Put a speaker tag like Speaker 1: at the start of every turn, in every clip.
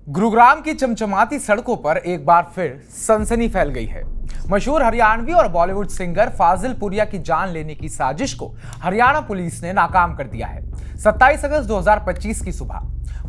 Speaker 1: गुरुग्राम की चमचमाती सड़कों पर एक बार फिर सनसनी फैल गई है। मशहूर हरियाणवी और बॉलीवुड सिंगर फाजिल पुरिया की जान लेने की साजिश को हरियाणा पुलिस ने नाकाम कर दिया है। 27 अगस्त 2025 की सुबह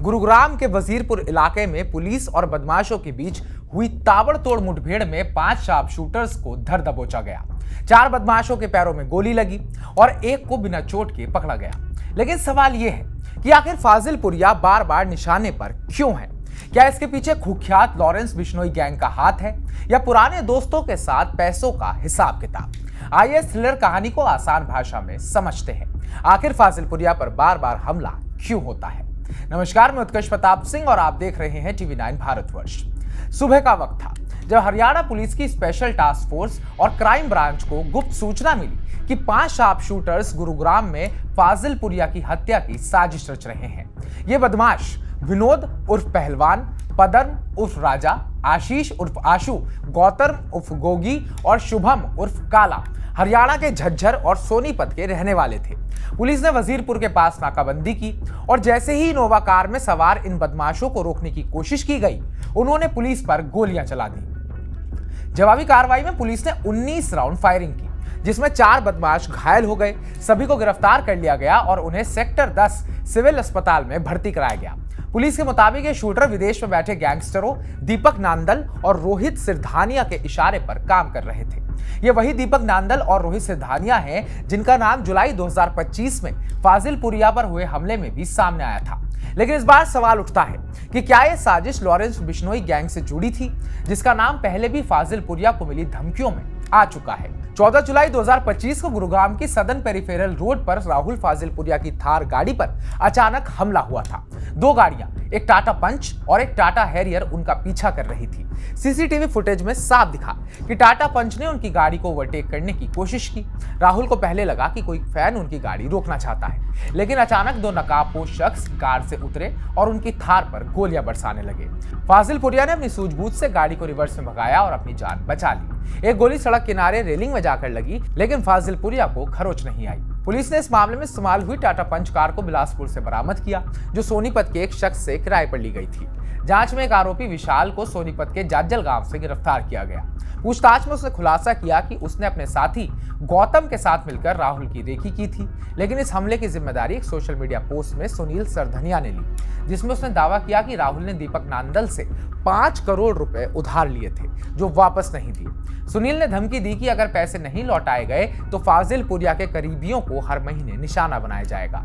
Speaker 1: गुरुग्राम के वजीरपुर इलाके में पुलिस और बदमाशों के बीच हुई ताबड़तोड़ मुठभेड़ में 5 शार्प शूटर्स को धर दबोचा गया। 4 बदमाशों के पैरों में गोली लगी और एक को बिना चोट के पकड़ा गया। लेकिन सवाल यह है कि आखिर फाजिल पुरिया बार बार निशाने पर क्यों है? क्या इसके पीछे कुख्यात लॉरेंस बिश्नोई गैंग का हाथ है या पुराने दोस्तों के साथ पैसों का हिसाब किताब? आइए थ्रिलर कहानी को आसान भाषा में समझते हैं। आखिर फाजिल पुरिया पर बार बार हमला क्यों होता है? नमस्कार, मैं उत्कर्ष प्रताप सिंह और आप देख रहे हैं TV9 भारतवर्ष। सुबह का वक्त था जब हरियाणा पुलिस की स्पेशल टास्क फोर्स और क्राइम ब्रांच को गुप्त सूचना मिली कि 5 शार्प शूटर्स गुरुग्राम में फाजिल पुरिया की हत्या की साजिश रच रहे हैं। ये बदमाश विनोद उर्फ पहलवान, पदम उर्फ राजा, आशीष उर्फ आशु, गौतम उर्फ गोगी और शुभम उर्फ काला हरियाणा के झज्जर और सोनीपत के रहने वाले थे। पुलिस ने वजीरपुर के पास नाकाबंदी की और जैसे ही इनोवा कार में सवार इन बदमाशों को रोकने की कोशिश की गई, उन्होंने पुलिस पर गोलियां चला दी। जवाबी कार्रवाई में पुलिस ने 19 राउंड फायरिंग की, जिसमें 4 बदमाश घायल हो गए। सभी को गिरफ्तार कर लिया गया और उन्हें सेक्टर 10 सिविल अस्पताल में भर्ती कराया गया। पुलिस के मुताबिक ये शूटर विदेश में बैठे गैंगस्टरों दीपक नांदल और रोहित सिरधानिया के इशारे पर काम कर रहे थे। ये वही दीपक नांदल और रोहित सिरधानिया हैं जिनका नाम जुलाई 2025 में फाजिल पुरिया पर हुए हमले में भी सामने आया था। लेकिन इस बार सवाल उठता है कि क्या यह साजिश लॉरेंस बिश्नोई गैंग से जुड़ी थी, जिसका नाम पहले भी फाजिल पुरिया को मिली धमकियों में आ चुका है। 14 जुलाई 2025 को गुरुग्राम की सदर्न पेरिफेरल रोड पर राहुल फाजिल पुरिया की थार गाड़ी पर अचानक हमला हुआ था। 2 गाड़ियां, एक टाटा पंच और एक टाटा हैरियर, उनका पीछा कर रही थी। सीसीटीवी फुटेज में साफ दिखा कि टाटा पंच ने उनकी गाड़ी को ओवरटेक करने की कोशिश की। राहुल को पहले लगा कि कोई फैन उनकी गाड़ी रोकना चाहता है, लेकिन अचानक 2 नकाबपोश शख्स कार से उतरे और उनकी थार पर गोलियां बरसाने लगे। फाजिल पुरिया ने अपनी सूझबूझ से गाड़ी को रिवर्स में भगाया और अपनी जान बचा ली। एक गोली सड़क किनारे रेलिंग में जाकर लगी, लेकिन फाजिल पुरिया को खरोच नहीं आई। पुलिस ने इस मामले में इस्तेमाल हुई टाटा पंच कार को बिलासपुर से बरामद किया, जो सोनीपत के एक शख्स से किराए पर ली गई थी। जांच में एक आरोपी विशाल को सोनीपत के जाज्जल गांव से गिरफ्तार किया गया। पूछताछ में उसने खुलासा किया कि उसने अपने साथी गौतम के साथ मिलकर राहुल की रेकी की थी, लेकिन इस हमले की जिम्मेदारी एक सोशल मीडिया पोस्ट में सुनील सरधनिया ने ली, जिसमें उसने दावा किया कि राहुल ने दीपक नांदल से 5 करोड़ रुपए उधार लिए थे, जो वापस नहीं दिए। सुनील ने धमकी दी कि अगर पैसे नहीं लौटाए गए तो फाजिल पुरिया के करीबियों को हर महीने निशाना बनाया जाएगा।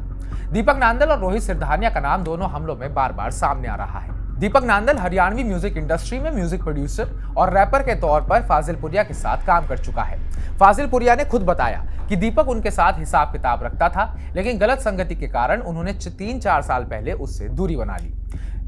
Speaker 1: दीपक नांदल और रोहित सिरधानिया का नाम दोनों हमलों में बार बार सामने आ रहा है। दीपक नांदल हरियाणवी म्यूजिक इंडस्ट्री में म्यूजिक प्रोड्यूसर और रैपर के तौर पर फाजिल पुरिया के साथ काम कर चुका है। फाजिल पुरिया ने खुद बताया कि दीपक उनके साथ हिसाब किताब रखता था, लेकिन गलत संगति के कारण उन्होंने 3-4 साल पहले उससे दूरी बना ली।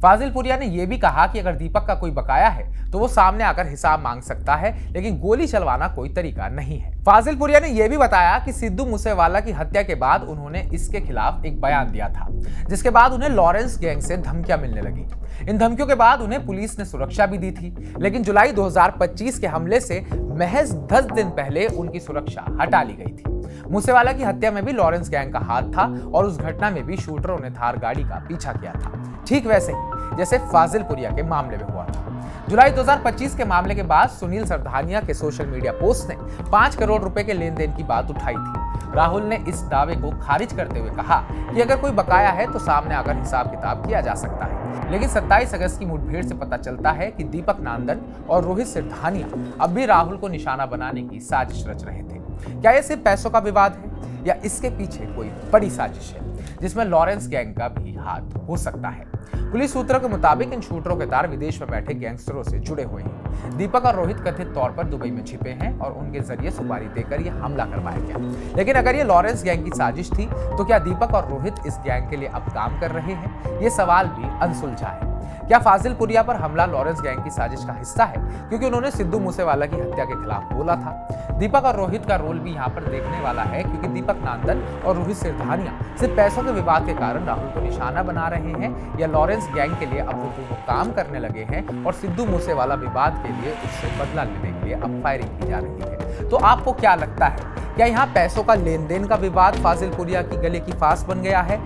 Speaker 1: फाजिल पुरिया ने यह भी कहा कि अगर दीपक का कोई बकाया है तो वो सामने आकर हिसाब मांग सकता है, लेकिन गोली चलवाना कोई तरीका नहीं है। फाजिल पुरिया ने यह भी बताया कि सिद्धू मूसेवाला की हत्या के बाद उन्होंने इसके खिलाफ एक बयान दिया था, जिसके बाद उन्हें लॉरेंस गैंग से धमकियां मिलने लगी। इन धमकियों के बाद उन्हें पुलिस ने सुरक्षा भी दी थी, लेकिन जुलाई 2025 के हमले से महज 10 दिन पहले उनकी सुरक्षा हटा ली गई थी। मूसेवाला की हत्या में भी लॉरेंस गैंग का हाथ था और उस घटना में भी शूटरों ने थार गाड़ी का पीछा किया था, ठीक वैसे ही जैसे फाजिल पुरिया के मामले में हुआ था। जुलाई 2025 के मामले के बाद सुनील सरधानिया के सोशल मीडिया पोस्ट ने 5 करोड़ रुपए के लेन देन की बात उठाई थी। राहुल ने इस दावे को खारिज करते हुए कहा कि अगर कोई बकाया है तो सामने आकर हिसाब किताब किया जा सकता है। लेकिन 27 अगस्त की मुठभेड़ से पता चलता है कि दीपक नांदल और रोहित सिरधानिया अब भी राहुल को निशाना बनाने की साजिश रच रहे थे। क्या यह सिर्फ पैसों का विवाद है या इसके पीछे कोई बड़ी साजिश है जिसमें लॉरेंस गैंग का भी हाथ हो सकता है? पुलिस सूत्रों के मुताबिक इन शूटरों के तार विदेश में बैठे गैंगस्टरों से जुड़े हुए हैं। दीपक और रोहित कथित तौर पर दुबई में छिपे हैं और उनके जरिए सुपारी देकर यह हमला करवाया गया। लेकिन अगर ये लॉरेंस गैंग की साजिश थी तो क्या दीपक और रोहित इस गैंग के लिए अब काम कर रहे हैं? ये सवाल भी अनसुलझा है। क्या फाजिल पुरिया पर हमला लॉरेंस गैंग की साजिश का हिस्सा है, क्योंकि उन्होंने सिद्धू मूसेवाला की हत्या के खिलाफ बोला था? दीपक और रोहित का रोल भी यहाँ पर देखने वाला है, क्योंकि दीपक नांदल और रोहित सिरधानिया सिर्फ पैसों के विवाद के कारण राहुल को निशाना बना रहे हैं, या लॉरेंस गैंग के लिए अब वो दोनों काम करने लगे हैं और सिद्धू मूसेवाला विवाद के लिए उससे बदला लेने के लिए अब फायरिंग की जा रही है। तो आपको क्या लगता है, क्या यहाँ पैसों का लेन देन का विवाद फाजिल पुरिया की गले की फांस बन गया है,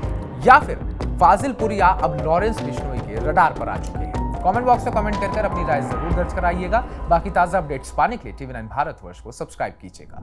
Speaker 1: या फिर फाजिल पुरिया अब लॉरेंस बिश्नोई के रडार पर आ चुके हैं? कमेंट बॉक्स में कमेंट कर अपनी राय जरूर दर्ज कराइएगा। बाकी ताजा अपडेट्स पाने के लिए TV9 भारतवर्ष को सब्सक्राइब कीजिएगा।